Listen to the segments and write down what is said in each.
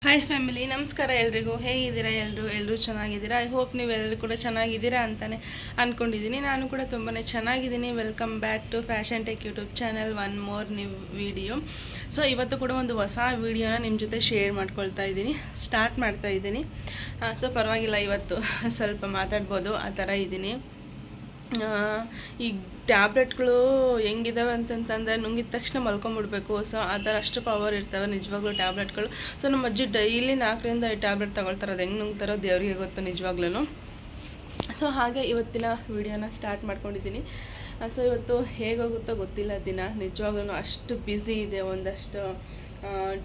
Hi family, ನಮಸ್ಕಾರ ಎಲ್ರಿಗೂ. ಹೇಗಿದ್ದೀರಾ? ಎಲ್ಲರೂ ಚೆನ್ನಾಗಿದ್ದೀರಾ? ಐ ಹೋಪ್ ನೀವೆಲ್ಲರೂ ಕೂಡ ಚೆನ್ನಾಗಿದ್ದೀರಾ ಅಂತಲೇ ಅಂದ್ಕೊಂಡಿದ್ದೀನಿ. ನಾನು ಕೂಡ ತುಂಬಾ ಚೆನ್ನಾಗಿದ್ದೀನಿ. Welcome back to fashion tech YouTube channel, one more new video. So ಇವತ್ತು ಕೂಡ ಒಂದು ಹೊಸ ವಿಡಿಯೋನ ನಿಮ್ಮ ಜೊತೆ ಶೇರ್ ಮಾಡ್ಕೊಳ್ತಾ ಇದ್ದೀನಿ, ಸ್ಟಾರ್ಟ್ ಮಾಡ್ತಾ ಇದ್ದೀನಿ. ಸೊ ಪರವಾಗಿಲ್ಲ, ಇವತ್ತು ಸ್ವಲ್ಪ ಮಾತಾಡ್ಬೋದು, ಆ ಥರ ಇದ್ದೀನಿ. ಈ ಟ್ಯಾಬ್ಲೆಟ್ಗಳು ಹೆಂಗಿದಾವೆ ಅಂತಂತಂದರೆ ನುಂಗಿದ ತಕ್ಷಣ ಮಲ್ಕೊಂಬಿಡ್ಬೇಕು. ಸೊ ಆ ಥರ ಅಷ್ಟು ಪವರ್ ಇರ್ತವೆ ನಿಜವಾಗ್ಲೂ ಟ್ಯಾಬ್ಲೆಟ್ಗಳು. ಸೊ ನಮ್ಮ ಅಜ್ಜಿ ಡೈಲಿ 4-5 ಟ್ಯಾಬ್ಲೆಟ್ ತೊಗೊಳ್ತಾರೆ. ಅದು ಹೆಂಗೆ ನುಂಗ್ತಾರೋ ದೇವರಿಗೆ ಗೊತ್ತು ನಿಜವಾಗ್ಲೂ. ಸೊ ಹಾಗೆ ಇವತ್ತಿನ ವಿಡಿಯೋನ ಸ್ಟಾರ್ಟ್ ಮಾಡ್ಕೊಂಡಿದ್ದೀನಿ. ಸೊ ಇವತ್ತು ಹೇಗೋಗುತ್ತೋ ಗೊತ್ತಿಲ್ಲ ದಿನ, ನಿಜವಾಗ್ಲೂ ಅಷ್ಟು ಬ್ಯುಸಿ ಇದೆ. ಒಂದಷ್ಟು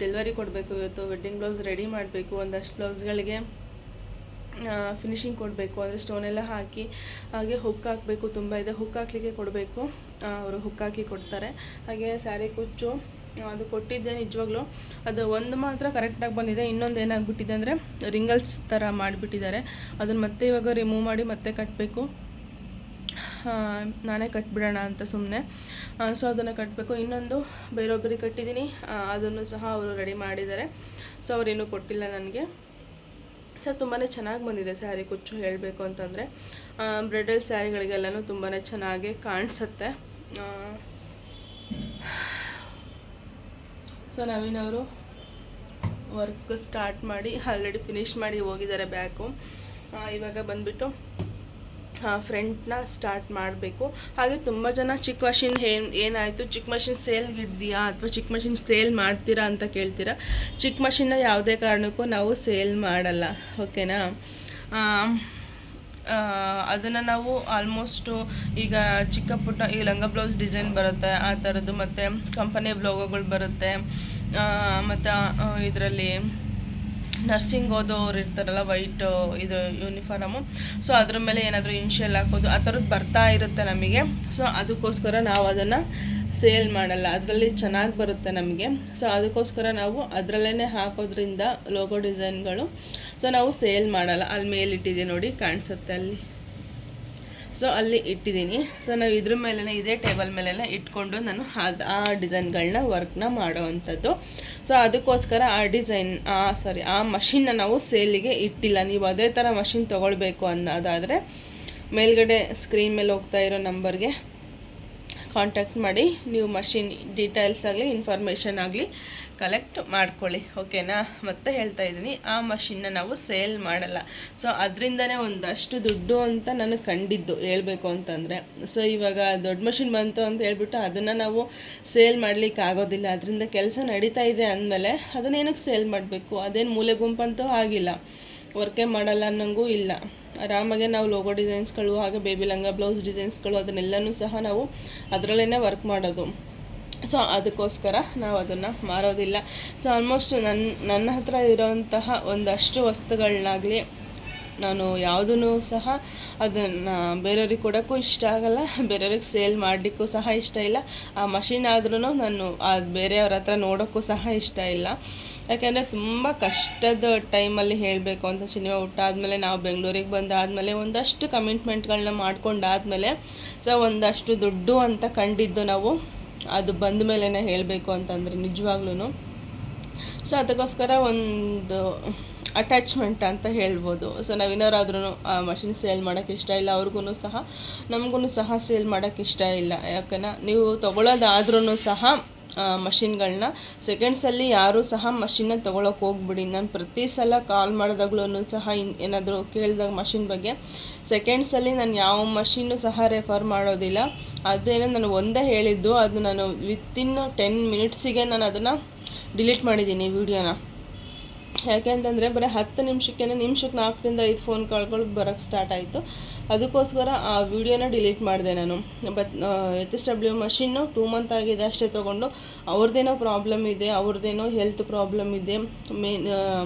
ಡೆಲಿವರಿ ಕೊಡಬೇಕು ಇವತ್ತು, ವೆಡ್ಡಿಂಗ್ ಬ್ಲೌಸ್ ರೆಡಿ ಮಾಡಬೇಕು, ಒಂದಷ್ಟು ಬ್ಲೌಸ್ಗಳಿಗೆ ಫಿನಿಶಿಂಗ್ ಕೊಡಬೇಕು, ಅಂದರೆ ಸ್ಟೋನೆಲ್ಲ ಹಾಕಿ ಹಾಗೆ ಹುಕ್ ಹಾಕಬೇಕು, ತುಂಬ ಇದೆ. ಹುಕ್ ಹಾಕ್ಲಿಕ್ಕೆ ಕೊಡಬೇಕು, ಅವರು ಹುಕ್ ಹಾಕಿ ಕೊಡ್ತಾರೆ. ಹಾಗೆ ಸ್ಯಾರಿ ಕುಚ್ಚು ಅದು ಕೊಟ್ಟಿದ್ದೆ, ನಿಜವಾಗ್ಲೂ ಅದು ಒಂದು ಮಾತ್ರ ಕರೆಕ್ಟಾಗಿ ಬಂದಿದೆ. ಇನ್ನೊಂದು ಏನಾಗ್ಬಿಟ್ಟಿದೆ ಅಂದರೆ ರಿಂಗಲ್ಸ್ ಥರ ಮಾಡಿಬಿಟ್ಟಿದ್ದಾರೆ. ಅದನ್ನು ಮತ್ತೆ ಇವಾಗ ರಿಮೂವ್ ಮಾಡಿ ಮತ್ತೆ ಕಟ್ಟಬೇಕು. ನಾನೇ ಕಟ್ಬಿಡೋಣ ಅಂತ ಸುಮ್ಮನೆ. ಸೊ ಅದನ್ನು ಕಟ್ಟಬೇಕು. ಇನ್ನೊಂದು ಬೇರೊಬ್ಬರಿಗೆ ಕಟ್ಟಿದ್ದೀನಿ, ಅದನ್ನು ಸಹ ಅವರು ರೆಡಿ ಮಾಡಿದ್ದಾರೆ. ಸೊ ಅವರೇನೂ ಕೊಟ್ಟಿಲ್ಲ ನನಗೆ. ಸೊ ತುಂಬಾ ಚೆನ್ನಾಗಿ ಬಂದಿದೆ ಸ್ಯಾರಿ ಕುಚ್ಚು, ಹೇಳಬೇಕು ಅಂತಂದರೆ ಬ್ರೈಡಲ್ ಸ್ಯಾರಿಗಳಿಗೆಲ್ಲನೂ ತುಂಬಾ ಚೆನ್ನಾಗಿ ಕಾಣಿಸುತ್ತೆ. ಸೊ ನವೀನ್ ಅವರು ವರ್ಕ್ ಸ್ಟಾರ್ಟ್ ಮಾಡಿ ಆಲ್ರೆಡಿ ಫಿನಿಷ್ ಮಾಡಿ ಹೋಗಿದ್ದಾರೆ ಬ್ಯಾಕು. ಇವಾಗ ಬಂದುಬಿಟ್ಟು ಫ್ರಂಟ್ನ ಸ್ಟಾರ್ಟ್ ಮಾಡಬೇಕು. ಹಾಗೆ ತುಂಬ ಜನ ಚಿಕ್ಕ ಮಷಿನ್ ಏನಾಯಿತು, ಚಿಕ್ಕ ಮಷಿನ್ ಸೇಲ್ಗಿಡ್ದೆಯಾ ಅಥವಾ ಚಿಕ್ಕ ಮಷಿನ್ ಸೇಲ್ ಮಾಡ್ತೀರಾ ಅಂತ ಕೇಳ್ತೀರಾ. ಚಿಕ್ಕ ಮಷಿನ್ನ ಯಾವುದೇ ಕಾರಣಕ್ಕೂ ನಾವು ಸೇಲ್ ಮಾಡಲ್ಲ, ಓಕೆನಾ. ಅದನ್ನು ನಾವು ಆಲ್ಮೋಸ್ಟು ಈಗ ಚಿಕ್ಕ ಪುಟ್ಟ ಈ ಲಂಗ ಬ್ಲೌಸ್ ಡಿಸೈನ್ ಬರುತ್ತೆ ಆ ಥರದ್ದು, ಮತ್ತು ಕಂಪನಿ ಲೋಗೋಗಳು ಬರುತ್ತೆ, ಮತ್ತು ಇದರಲ್ಲಿ ನರ್ಸಿಂಗ್ ಓದೋರು ಇರ್ತಾರಲ್ಲ, ವೈಟ್ ಇದು ಯೂನಿಫಾರಮು. ಸೊ ಅದ್ರ ಮೇಲೆ ಏನಾದರೂ ಇನ್ಷಿಯಲ್ ಹಾಕೋದು ಆ ಥರದ್ದು ಬರ್ತಾ ಇರುತ್ತೆ ನಮಗೆ. ಸೊ ಅದಕ್ಕೋಸ್ಕರ ನಾವು ಅದನ್ನು ಸೇಲ್ ಮಾಡಲ್ಲ, ಅದರಲ್ಲಿ ಚೆನ್ನಾಗಿ ಬರುತ್ತೆ ನಮಗೆ. ಸೊ ಅದಕ್ಕೋಸ್ಕರ ನಾವು ಅದರಲ್ಲೇ ಹಾಕೋದ್ರಿಂದ ಲೋಗೋ ಡಿಸೈನ್ಗಳು. ಸೊ ನಾವು ಸೇಲ್ ಮಾಡಲ್ಲ. ಅಲ್ಲಿ ಮೇಲೆ ಇಟ್ಟಿದ್ದೀನಿ ನೋಡಿ, ಕಾಣಿಸುತ್ತೆ ಅಲ್ಲಿ. ಸೊ ಅಲ್ಲಿ ಇಟ್ಟಿದ್ದೀನಿ. ಸೊ ನಾವು ಇದ್ರ ಮೇಲೇ, ಇದೇ ಟೇಬಲ್ ಮೇಲೇ ಇಟ್ಕೊಂಡು ನಾನು ಆ ಡಿಸೈನ್ಗಳನ್ನ ವರ್ಕ್ನ ಮಾಡೋವಂಥದ್ದು. ಸೊ ಅದಕ್ಕೋಸ್ಕರ ಆ ಮಷಿನ್ನ ನಾವು ಸೇಲಿಗೆ ಇಟ್ಟಿಲ್ಲ. ನೀವು ಅದೇ ಥರ ಮಷಿನ್ ತೊಗೊಳ್ಬೇಕು ಅನ್ನೋದಾದರೆ ಮೇಲ್ಗಡೆ ಸ್ಕ್ರೀನ್ ಮೇಲೆ ಹೋಗ್ತಾ ಇರೋ ನಂಬರ್ಗೆ ಕಾಂಟ್ಯಾಕ್ಟ್ ಮಾಡಿ ನೀವು ಮಷಿನ್ ಡೀಟೇಲ್ಸ್ ಆಗಲಿ ಇನ್ಫಾರ್ಮೇಷನ್ ಆಗಲಿ ಕಲೆಕ್ಟ್ ಮಾಡ್ಕೊಳ್ಳಿ, ಓಕೆನಾ. ಮತ್ತೆ ಹೇಳ್ತಾ ಇದ್ದೀನಿ, ಆ ಮಷಿನ್ನ ನಾವು ಸೇಲ್ ಮಾಡಲ್ಲ. ಸೊ ಅದರಿಂದನೇ ಒಂದಷ್ಟು ದುಡ್ಡು ಅಂತ ನನಗೆ ಕಂಡಿದ್ದು, ಹೇಳಬೇಕು ಅಂತಂದರೆ. ಸೊ ಇವಾಗ ದೊಡ್ಡ ಮಷಿನ್ ಬಂತು ಅಂತ ಹೇಳ್ಬಿಟ್ಟು ಅದನ್ನು ನಾವು ಸೇಲ್ ಮಾಡಲಿಕ್ಕೆ ಆಗೋದಿಲ್ಲ. ಅದರಿಂದ ಕೆಲಸ ನಡೀತಾ ಇದೆ ಅಂದಮೇಲೆ ಅದನ್ನೇನಕ್ಕೆ ಸೇಲ್ ಮಾಡಬೇಕು? ಅದೇನು ಮೂಲೆ ಗುಂಪಂತೂ ಆಗಿಲ್ಲ, ವರ್ಕೇ ಮಾಡಲ್ಲ ಅನ್ನೋಂಗೂ ಇಲ್ಲ. ಆರಾಮಾಗೆ ನಾವು ಲೋಗೋ ಡಿಸೈನ್ಸ್ಗಳು, ಹಾಗೆ ಬೇಬಿ ಲಂಗ ಬ್ಲೌಸ್ ಡಿಸೈನ್ಸ್ಗಳು ಅದನ್ನೆಲ್ಲನೂ ಸಹ ನಾವು ಅದರಲ್ಲೇ ವರ್ಕ್ ಮಾಡೋದು. ಸೊ ಅದಕ್ಕೋಸ್ಕರ ನಾವು ಅದನ್ನು ಮಾರೋದಿಲ್ಲ. ಸೊ ಆಲ್ಮೋಸ್ಟ್ ನನ್ನ ಹತ್ರ ಇರೋಂತಹ ಒಂದಷ್ಟು ವಸ್ತುಗಳನ್ನಾಗಲಿ ನಾನು ಯಾವುದೂ ಸಹ ಅದನ್ನು ಬೇರೆಯವ್ರಿಗೆ ಕೊಡೋಕ್ಕೂ ಇಷ್ಟ ಆಗಲ್ಲ, ಬೇರೆಯವ್ರಿಗೆ ಸೇಲ್ ಮಾಡಲಿಕ್ಕೂ ಸಹ ಇಷ್ಟ ಇಲ್ಲ. ಆ ಮಷಿನ್ ಆದ್ರೂ ನಾನು ಅದು ಬೇರೆಯವ್ರ ಹತ್ರ ನೋಡೋಕ್ಕೂ ಸಹ ಇಷ್ಟ ಇಲ್ಲ. ಯಾಕೆಂದರೆ ತುಂಬ ಕಷ್ಟದ ಟೈಮಲ್ಲಿ ಹೇಳಬೇಕು ಅಂತ, ಸಿನಿಮಾ ಹುಟ್ಟಾದಮೇಲೆ ನಾವು ಬೆಂಗಳೂರಿಗೆ ಬಂದಾದಮೇಲೆ ಒಂದಷ್ಟು ಕಮಿಟ್ಮೆಂಟ್ಗಳನ್ನ ಮಾಡ್ಕೊಂಡಾದಮೇಲೆ ಸೊ ಒಂದಷ್ಟು ದುಡ್ಡು ಅಂತ ಕಂಡಿದ್ದು ನಾವು, ಅದು ಬಂದ ಮೇಲೇ ಹೇಳಬೇಕು ಅಂತಂದರೆ ನಿಜವಾಗ್ಲೂ. ಸೊ ಅದಕ್ಕೋಸ್ಕರ ಒಂದು ಅಟ್ಯಾಚ್ಮೆಂಟ್ ಅಂತ ಹೇಳ್ಬೋದು. ಸೊ ನಾವೇನಾರಾದ್ರೂ ಆ ಮಷಿನ್ ಸೇಲ್ ಮಾಡೋಕ್ಕೆ ಇಷ್ಟ ಇಲ್ಲ, ಅವ್ರಿಗೂ ಸಹ ನಮಗೂ ಸಹ ಸೇಲ್ ಮಾಡೋಕ್ಕೆ ಇಷ್ಟ ಇಲ್ಲ. ಯಾಕಂದರೆ ನೀವು ತೊಗೊಳ್ಳೋದಾದ್ರೂ ಸಹ ಮಷಿನ್ಗಳನ್ನ ಸೆಕೆಂಡ್ಸಲ್ಲಿ ಯಾರೂ ಸಹ ಮಷಿನ್ನ ತೊಗೊಳಕ್ಕೆ ಹೋಗ್ಬಿಡಿ. ನಾನು ಪ್ರತಿ ಸಲ ಕಾಲ್ ಮಾಡಿದಾಗ್ಲೂ ಸಹ ಏನಾದರೂ ಕೇಳಿದಾಗ ಮಷಿನ್ ಬಗ್ಗೆ ಸೆಕೆಂಡ್ಸಲ್ಲಿ ನಾನು ಯಾವ ಮಷಿನ್ನು ಸಹ ರೆಫರ್ ಮಾಡೋದಿಲ್ಲ. ಅದೇನೋ ನಾನು ಒಂದೇ ಹೇಳಿದ್ದು, ಅದು ನಾನು ವಿತಿನ್ 10 ಮಿನಿಟ್ಸಿಗೆ ನಾನು ಅದನ್ನು ಡಿಲೀಟ್ ಮಾಡಿದ್ದೀನಿ ವಿಡಿಯೋನ. ಯಾಕೆ ಅಂತಂದರೆ ಬರೀ 10 ನಿಮಿಷಕ್ಕೆ 4-5 ಫೋನ್ ಕಾಲ್ಗಳು ಬರೋಕ್ಕೆ ಸ್ಟಾರ್ಟ್ ಆಯಿತು. ಅದಕ್ಕೋಸ್ಕರ ಆ ವಿಡಿಯೋನ ಡಿಲೀಟ್ ಮಾಡಿದೆ ನಾನು. ಬಟ್ HSW ಮಷಿನ್ನು 2 ಮಂತ್ ಆಗಿದೆ ಅಷ್ಟೇ ತೊಗೊಂಡು. ಅವ್ರದ್ದೇನೋ ಪ್ರಾಬ್ಲಮ್ ಇದೆ, ಅವ್ರದ್ದೇನೋ ಹೆಲ್ತ್ ಪ್ರಾಬ್ಲಮ್ ಇದೆ,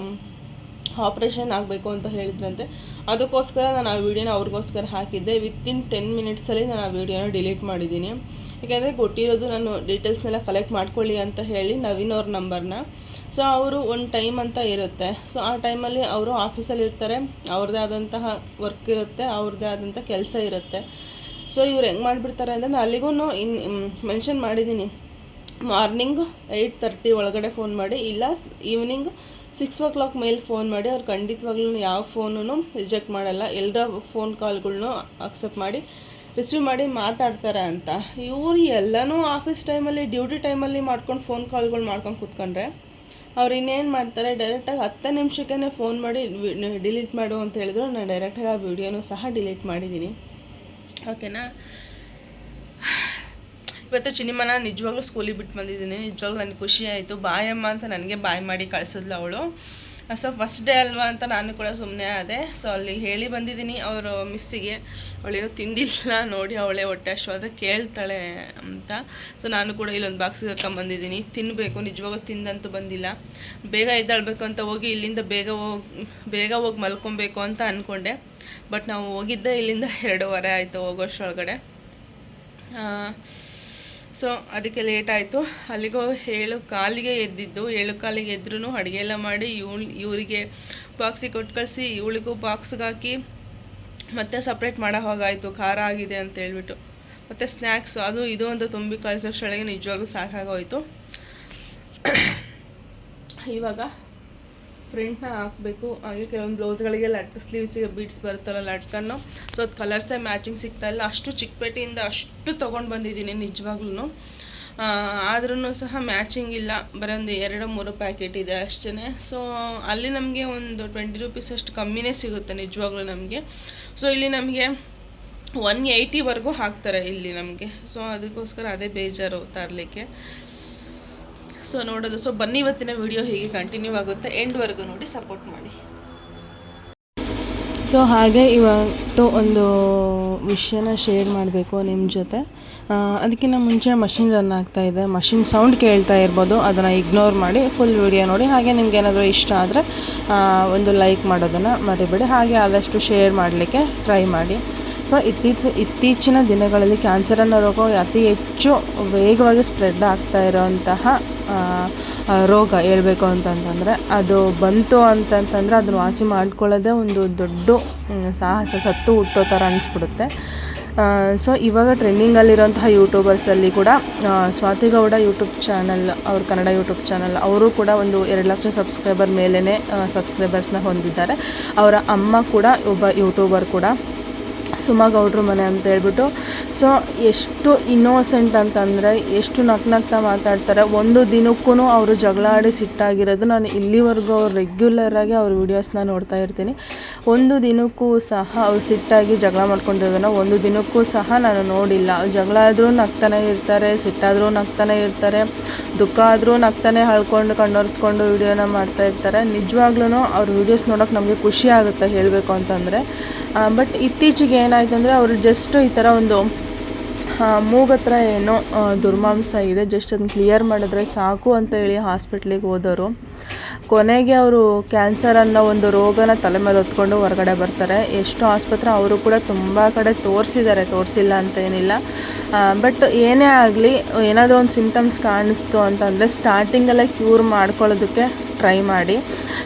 ಆಪ್ರೇಷನ್ ಆಗಬೇಕು ಅಂತ ಹೇಳಿದ್ರಂತೆ. ಅದಕ್ಕೋಸ್ಕರ ನಾನು ಆ ವಿಡಿಯೋನ ಅವ್ರಿಗೋಸ್ಕರ ಹಾಕಿದ್ದೆ. ವಿತಿನ್ 10 ಮಿನಿಟ್ಸಲ್ಲಿ ನಾನು ಆ ವಿಡಿಯೋನ ಡಿಲೀಟ್ ಮಾಡಿದ್ದೀನಿ. ಯಾಕೆಂದರೆ ಕೊಟ್ಟಿರೋದು ನಾನು ಡೀಟೇಲ್ಸ್ನೆಲ್ಲ ಕಲೆಕ್ಟ್ ಮಾಡ್ಕೊಳ್ಳಿ ಅಂತ ಹೇಳಿ ನವೀನ್ ಅವ್ರ ನಂಬರ್ನ. ಸೊ ಅವರು ಒಂದು ಟೈಮ್ ಅಂತ ಇರುತ್ತೆ. ಸೊ ಆ ಟೈಮಲ್ಲಿ ಅವರು ಆಫೀಸಲ್ಲಿ ಇರ್ತಾರೆ, ಅವ್ರದ್ದೇ ಆದಂತಹ ವರ್ಕ್ ಇರುತ್ತೆ, ಅವ್ರದ್ದೇ ಆದಂಥ ಕೆಲಸ ಇರುತ್ತೆ. ಸೊ ಇವ್ರು ಹೆಂಗೆ ಮಾಡಿಬಿಡ್ತಾರೆ ಅಂದರೆ, ನಾನು ಅಲ್ಲಿಗೂ ಮೆನ್ಷನ್ ಮಾಡಿದ್ದೀನಿ, ಮಾರ್ನಿಂಗ್ 8:30 ಒಳಗಡೆ ಫೋನ್ ಮಾಡಿ, ಇಲ್ಲ ಈವ್ನಿಂಗ್ 6 ಮೇಲೆ ಫೋನ್ ಮಾಡಿ ಅವ್ರು ಖಂಡಿತವಾಗ್ಲೂ ಯಾವ ಫೋನೂ ರಿಜೆಕ್ಟ್ ಮಾಡಲ್ಲ, ಎಲ್ಲರ ಫೋನ್ ಕಾಲ್ಗಳ್ನೂ ಅಕ್ಸೆಪ್ಟ್ ಮಾಡಿ ರಿಸೀವ್ ಮಾಡಿ ಮಾತಾಡ್ತಾರೆ ಅಂತ. ಇವ್ರು ಎಲ್ಲನೂ ಆಫೀಸ್ ಟೈಮಲ್ಲಿ ಡ್ಯೂಟಿ ಟೈಮಲ್ಲಿ ಮಾಡ್ಕೊಂಡು ಫೋನ್ ಕಾಲ್ಗಳು ಮಾಡ್ಕೊಂಡು ಕೂತ್ಕೊಂಡ್ರೆ ಅವ್ರು ಇನ್ನೇನು ಮಾಡ್ತಾರೆ, ಡೈರೆಕ್ಟಾಗಿ 10 ನಿಮಿಷಕ್ಕೇ ಫೋನ್ ಮಾಡಿ ಡಿಲೀಟ್ ಮಾಡು ಅಂತ ಹೇಳಿದ್ರು. ನಾನು ಡೈರೆಕ್ಟಾಗಿ ಆ ವಿಡಿಯೋನೂ ಸಹ ಡಿಲೀಟ್ ಮಾಡಿದ್ದೀನಿ. ಓಕೆನಾ. ಇವತ್ತು ಚಿನಿಮನ ನಿಜವಾಗ್ಲೂ ಸ್ಕೂಲಿಗೆ ಬಿಟ್ಟು ಬಂದಿದ್ದೀನಿ. ನಿಜವಾಗ್ಲೂ ನನಗೆ ಖುಷಿ ಆಯಿತು. ಬಾಯಮ್ಮ ಅಂತ ನನಗೆ ಬಾಯ್ ಮಾಡಿ ಕಳಿಸಿದ್ಲು ಅವಳು. ಸೊ ಫಸ್ಟ್ ಡೇ ಅಲ್ವಾ ಅಂತ ನಾನು ಕೂಡ ಸುಮ್ಮನೆ ಆದೆ. ಸೊ ಅಲ್ಲಿ ಹೇಳಿ ಬಂದಿದ್ದೀನಿ ಅವರು ಮಿಸ್ಸಿಗೆ, ಅವಳೇನೋ ತಿಂದಿಲ್ಲ ನೋಡಿ ಅವಳೇ ಹೊಟ್ಟೆ ಅಷ್ಟು ಆದರೆ ಕೇಳ್ತಾಳೆ ಅಂತ. ಸೊ ನಾನು ಕೂಡ ಇಲ್ಲೊಂದು ಬಾಕ್ಸಿಗೆ ಹಾಕೊಂಬಂದಿದ್ದೀನಿ, ತಿನ್ನಬೇಕು. ನಿಜವಾಗ್ಲೂ ತಿಂದಂತೂ ಬಂದಿಲ್ಲ. ಬೇಗ ಎದ್ದಾಳಬೇಕು ಅಂತ ಹೋಗಿ ಇಲ್ಲಿಂದ ಬೇಗ ಹೋಗಿ ಮಲ್ಕೊಬೇಕು ಅಂತ ಅಂದ್ಕೊಂಡೆ. ಬಟ್ ನಾವು ಹೋಗಿದ್ದೆ ಇಲ್ಲಿಂದ 2:15 ಆಯಿತು ಹೋಗೋಷ್ಟರೊಳಗಡೆ. ಸೊ ಅದಕ್ಕೆ ಲೇಟ್ ಆಯಿತು. ಅಲ್ಲಿಗೋ 7:15ಗೆ ಎದ್ದಿದ್ದು. 7:15ಗೆ ಎದ್ರೂ ಅಡುಗೆ ಎಲ್ಲ ಮಾಡಿ ಇವರಿಗೆ ಬಾಕ್ಸಿಗೆ ಕೊಟ್ಟು ಕಳಿಸಿ ಇವಳಿಗೂ ಬಾಕ್ಸ್ಗೆ ಹಾಕಿ ಮತ್ತೆ ಸಪ್ರೇಟ್ ಮಾಡೋ ಹೋಗಾಯಿತು, ಖಾರ ಆಗಿದೆ ಅಂತ ಹೇಳ್ಬಿಟ್ಟು. ಮತ್ತು ಸ್ನ್ಯಾಕ್ಸು ಅದು ಇದು ಅಂತ ತುಂಬಿ ಕಳಿಸೋಷ್ಟೊಳಗೆ ನಿಜವಾಗ್ಲೂ ಸಾಕಾಗೋಯಿತು. ಇವಾಗ ಫ್ರಂಟ್ನ ಹಾಕಬೇಕು. ಹಾಗೆ ಕೆಲವೊಂದು ಬ್ಲೌಸ್ಗಳಿಗೆ ಸ್ಲೀವ್ಸಿಗೆ ಬೀಡ್ಸ್ ಬರುತ್ತಲ್ಲ ಲಟ್ಕನ್ನು, ಸೊ ಅದು ಕಲರ್ಸೇ ಮ್ಯಾಚಿಂಗ್ ಸಿಗ್ತಾಯಿಲ್ಲ. ಅಷ್ಟು ಚಿಕ್ಕಪೇಟೆಯಿಂದ ಅಷ್ಟು ತೊಗೊಂಡು ಬಂದಿದ್ದೀನಿ ನಿಜವಾಗ್ಲೂ. ಆದ್ರೂ ಸಹ ಮ್ಯಾಚಿಂಗ್ ಇಲ್ಲ, ಬರೀ ಒಂದು 2-3 ಪ್ಯಾಕೆಟ್ ಇದೆ ಅಷ್ಟೇ. ಸೊ ಅಲ್ಲಿ ನಮಗೆ ಒಂದು 20 ರೂಪೀಸ್ ಅಷ್ಟು ಕಮ್ಮಿನೇ ಸಿಗುತ್ತೆ ನಿಜವಾಗ್ಲೂ ನಮಗೆ. ಸೊ ಇಲ್ಲಿ ನಮಗೆ 180ವರೆಗೂ ಹಾಕ್ತಾರೆ ಇಲ್ಲಿ ನಮಗೆ. ಸೊ ಅದಕ್ಕೋಸ್ಕರ ಅದೇ ಬೇಜಾರು ತರಲಿಕ್ಕೆ. ಸೊ ನೋಡೋದು. ಸೊ ಬನ್ನಿ ಇವತ್ತಿನ ವಿಡಿಯೋ ಹೀಗೆ ಕಂಟಿನ್ಯೂ ಆಗುತ್ತೆ, ಎಂಡ್ವರೆಗೂ ನೋಡಿ ಸಪೋರ್ಟ್ ಮಾಡಿ. ಸೊ ಹಾಗೆ ಇವತ್ತು ಒಂದು ವಿಷಯನ ಶೇರ್ ಮಾಡಬೇಕು ನಿಮ್ಮ ಜೊತೆ. ಅದಕ್ಕಿಂತ ಮುಂಚೆ ಮಷಿನ್ ರನ್ ಆಗ್ತಾಯಿದೆ, ಮಷಿನ್ ಸೌಂಡ್ ಕೇಳ್ತಾ ಇರ್ಬೋದು, ಅದನ್ನು ಇಗ್ನೋರ್ ಮಾಡಿ ಫುಲ್ ವಿಡಿಯೋ ನೋಡಿ. ಹಾಗೆ ನಿಮ್ಗೆ ಏನಾದರೂ ಇಷ್ಟ ಆದರೆ ಒಂದು ಲೈಕ್ ಮಾಡೋದನ್ನು ಮರಿಬೇಡಿ. ಹಾಗೆ ಆದಷ್ಟು ಶೇರ್ ಮಾಡಲಿಕ್ಕೆ ಟ್ರೈ ಮಾಡಿ. ಸೊ ಇತ್ತೀಚಿನ ದಿನಗಳಲ್ಲಿ ಕ್ಯಾನ್ಸರ್ ಅನ್ನೋ ರೋಗ ಅತಿ ಹೆಚ್ಚು ವೇಗವಾಗಿ ಸ್ಪ್ರೆಡ್ ಆಗ್ತಾ ಇರೋಂತಹ ರೋಗ ಹೇಳ್ಬೇಕು ಅಂತಂತಂದರೆ, ಅದು ಬಂತು ಅಂತಂತಂದರೆ ಅದನ್ನು ವಾಸಿ ಮಾಡ್ಕೊಳ್ಳೋದೇ ಒಂದು ದೊಡ್ಡ ಸಾಹಸ, ಸತ್ತು ಹುಟ್ಟೋ ಥರ ಅನಿಸ್ಬಿಡುತ್ತೆ. ಸೊ ಇವಾಗ ಟ್ರೆಂಡಿಂಗಲ್ಲಿರೋಂತಹ ಯೂಟ್ಯೂಬರ್ಸಲ್ಲಿ ಕೂಡ ಸ್ವಾತಿ ಗೌಡ ಯೂಟ್ಯೂಬ್ ಚಾನಲ್, ಅವ್ರ ಕನ್ನಡ ಯೂಟ್ಯೂಬ್ ಚಾನಲ್, ಅವರು ಕೂಡ ಒಂದು 2 ಲಕ್ಷ ಸಬ್ಸ್ಕ್ರೈಬರ್ ಮೇಲೇ ಸಬ್ಸ್ಕ್ರೈಬರ್ಸ್ನ ಹೊಂದಿದ್ದಾರೆ. ಅವರ ಅಮ್ಮ ಕೂಡ ಒಬ್ಬ ಯೂಟ್ಯೂಬರ್ ಕೂಡ, ಸುಮಾ ಗೌಡ್ರ ಮನೆ ಅಂತ ಹೇಳ್ಬಿಟ್ಟು. ಸೊ ಎಷ್ಟು ಇನ್ನೋಸೆಂಟ್ ಅಂತಂದರೆ ಎಷ್ಟು ನಗ್ನಗ್ತಾ ಮಾತಾಡ್ತಾರೆ. ಒಂದು ದಿನಕ್ಕೂ ಅವರು ಜಗಳ ಆಡಿ ಸಿಟ್ಟಾಗಿರೋದು ನಾನು ಇಲ್ಲಿವರೆಗೂ ಅವ್ರು ರೆಗ್ಯುಲರಾಗಿ ಅವ್ರ ವೀಡಿಯೋಸ್ನ ನೋಡ್ತಾ ಇರ್ತೀನಿ. ಒಂದು ದಿನಕ್ಕೂ ಸಹ ಅವ್ರು ಸಿಟ್ಟಾಗಿ ಜಗಳ ಮಾಡ್ಕೊಂಡಿರೋದನ್ನು ಒಂದು ದಿನಕ್ಕೂ ಸಹ ನಾನು ನೋಡಿಲ್ಲ. ಜಗಳ ಆದರೂ ನಗ್ತಾನೆ ಇರ್ತಾರೆ, ಸಿಟ್ಟಾದರೂ ನಗ್ತಾನೆ ಇರ್ತಾರೆ, ದುಃಖ ಆದರೂ ನಗ್ತಾನೆ ಹಳ್ಕೊಂಡು ಕಣ್ಣೊರೆಸ್ಕೊಂಡು ವೀಡಿಯೋನ ಮಾಡ್ತಾ ಇರ್ತಾರೆ. ನಿಜವಾಗ್ಲೂ ಅವ್ರ ವೀಡಿಯೋಸ್ ನೋಡೋಕೆ ನಮಗೆ ಖುಷಿ ಆಗುತ್ತೆ ಹೇಳಬೇಕು ಅಂತಂದರೆ. ಬಟ್ ಇತ್ತೀಚೆಗೆ ಏನಾಯಿತು ಅಂದರೆ ಅವರು ಜಸ್ಟ್ ಈ ಥರ ಒಂದು ಮೂಗತ್ರ ಏನೋ ದುರ್ಮಾಂಸ ಇದೆ, ಜಸ್ಟ್ ಅದನ್ನ ಕ್ಲಿಯರ್ ಮಾಡಿದ್ರೆ ಸಾಕು ಅಂತ ಹೇಳಿ ಹಾಸ್ಪಿಟ್ಲಿಗೆ ಹೋದವರು ಕೊನೆಗೆ ಅವರು ಕ್ಯಾನ್ಸರ್ ಅನ್ನೋ ಒಂದು ರೋಗನ ತಲೆ ಮೇಲೆ ಹೊತ್ಕೊಂಡು ಹೊರಗಡೆ ಬರ್ತಾರೆ. ಎಷ್ಟು ಆಸ್ಪತ್ರೆ ಅವರು ಕೂಡ ತುಂಬ ಕಡೆ ತೋರಿಸಿದ್ದಾರೆ, ತೋರಿಸಿಲ್ಲ ಅಂತ ಏನಿಲ್ಲ. ಬಟ್ ಏನೇ ಆಗಲಿ ಏನಾದರೂ ಒಂದು ಸಿಮ್ಟಮ್ಸ್ ಕಾಣಿಸ್ತು ಅಂತಂದರೆ ಸ್ಟಾರ್ಟಿಂಗಲ್ಲೇ ಕ್ಯೂರ್ ಮಾಡ್ಕೊಳ್ಳೋದಕ್ಕೆ ಟ್ರೈ ಮಾಡಿ.